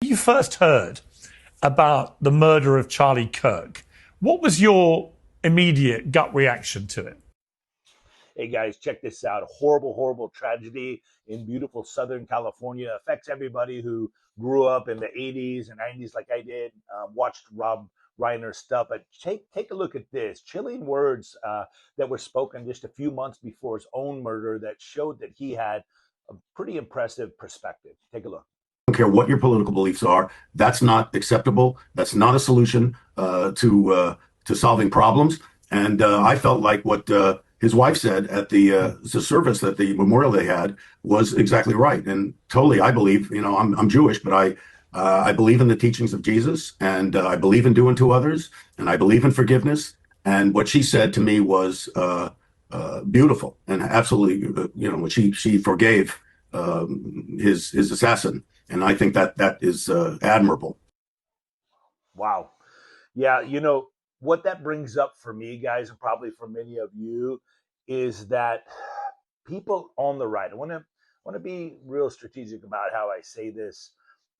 you first heard about the murder of Charlie Kirk, what was your immediate gut reaction to it? Hey guys, check this out. A horrible, horrible tragedy in beautiful Southern California affects everybody who grew up in the 80s and 90s like I did, watched Rob Reiner stuff. But take a look at this. Chilling words that were spoken just a few months before his own murder that showed that he had a pretty impressive perspective. Take a look. Don't care what your political beliefs are. That's not acceptable. That's not a solution to solving problems. And I felt like what his wife said at the service that the memorial they had was exactly right. And totally, I believe. I'm Jewish, but I believe in the teachings of Jesus, and I believe in doing to others, and I believe in forgiveness. And what she said to me was beautiful and absolutely. She forgave his assassin. And I think that is admirable. Wow. Yeah, what that brings up for me, guys, and probably for many of you, is that people on the right, I want to be real strategic about how I say this.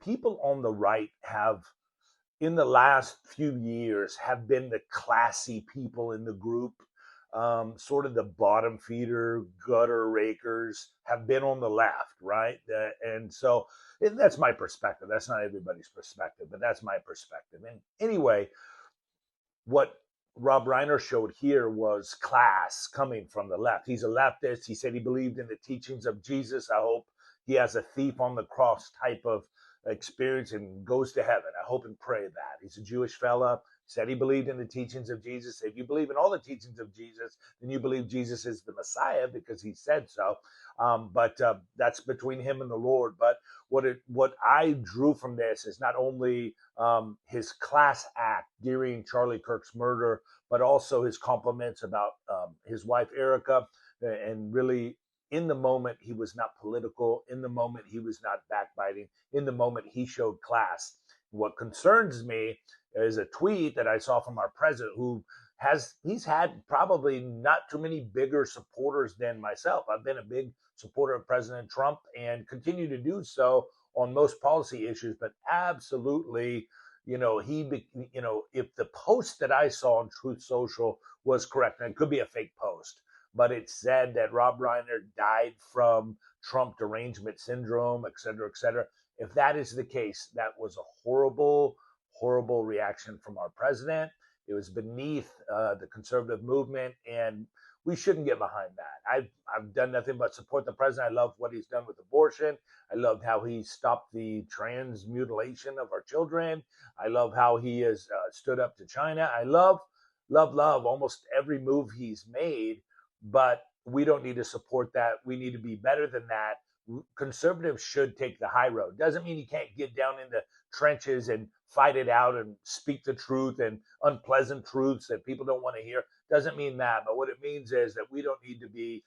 People on the right have, in the last few years, have been the classy people in the group. Sort of the bottom feeder, gutter rakers have been on the left, right? And so that's my perspective. That's not everybody's perspective, but that's my perspective. And anyway, what Rob Reiner showed here was class coming from the left. He's a leftist. He said he believed in the teachings of Jesus. I hope he has a thief on the cross type of experience and goes to heaven. I hope and pray that. He's a Jewish fella. Said he believed in the teachings of Jesus. If you believe in all the teachings of Jesus, then you believe Jesus is the Messiah because he said so. But that's between him and the Lord. But what I drew from this is not only his class act during Charlie Kirk's murder, but also his compliments about his wife Erica, and really in the moment he was not political. In the moment he was not backbiting. In the moment he showed class. What concerns me is a tweet that I saw from our president, who he's had probably not too many bigger supporters than myself. I've been a big supporter of President Trump and continue to do so on most policy issues, but absolutely, if the post that I saw on Truth Social was correct, and it could be a fake post, but it said that Rob Reiner died from Trump derangement syndrome, et cetera, et cetera. If that is the case, that was a horrible, horrible reaction from our president. It was beneath the conservative movement, and we shouldn't get behind that. I've done nothing but support the president. I love what he's done with abortion. I love how he stopped the trans mutilation of our children. I love how he has stood up to China. I love almost every move he's made, but we don't need to support that. We need to be better than that. Conservatives should take the high road. Doesn't mean you can't get down in the trenches and fight it out and speak the truth and unpleasant truths that people don't want to hear. Doesn't mean that. But what it means is that we don't need to be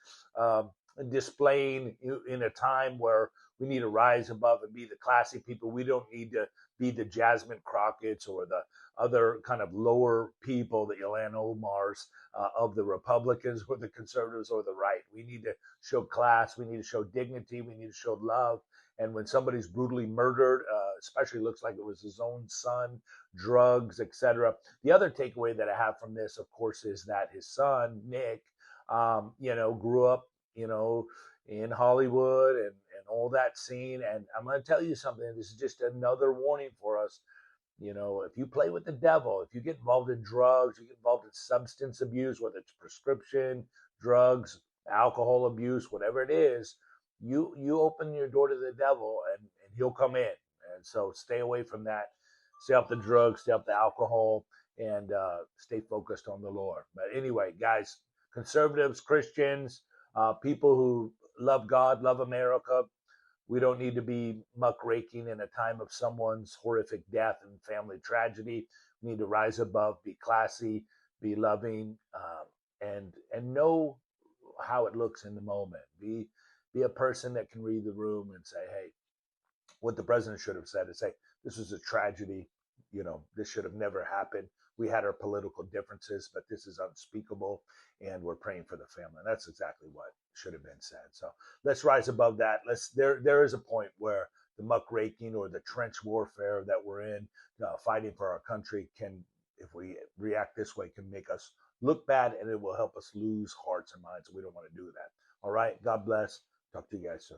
displaying in a time where we need to rise above and be the classy people. We don't need to be the Jasmine Crockett's or the other kind of lower people, the Ilhan Omar's of the Republicans or the conservatives or the right. We need to show class. We need to show dignity. We need to show love. And when somebody's brutally murdered, especially looks like it was his own son, drugs, etc. The other takeaway that I have from this, of course, is that his son, Nick, grew up, in Hollywood and all that scene. And I'm going to tell you something. This is just another warning for us. If you play with the devil, if you get involved in drugs, you get involved in substance abuse, whether it's prescription, drugs, alcohol abuse, whatever it is, you open your door to the devil and he'll come in. And so stay away from that. Stay off the drugs, stay off the alcohol, and stay focused on the Lord. But anyway, guys, conservatives, Christians, people who love God, love America, we don't need to be muckraking in a time of someone's horrific death and family tragedy. We need to rise above, be classy, be loving, and know how it looks in the moment. Be a person that can read the room and say, hey, what the president should have said is say, this was a tragedy. This should have never happened. We had our political differences, but this is unspeakable, and we're praying for the family. And that's exactly what should have been said. So let's rise above that. There is a point where the muckraking or the trench warfare that we're in, fighting for our country, can, if we react this way, can make us look bad, and it will help us lose hearts and minds. We don't want to do that. All right. God bless. Talk to you guys soon.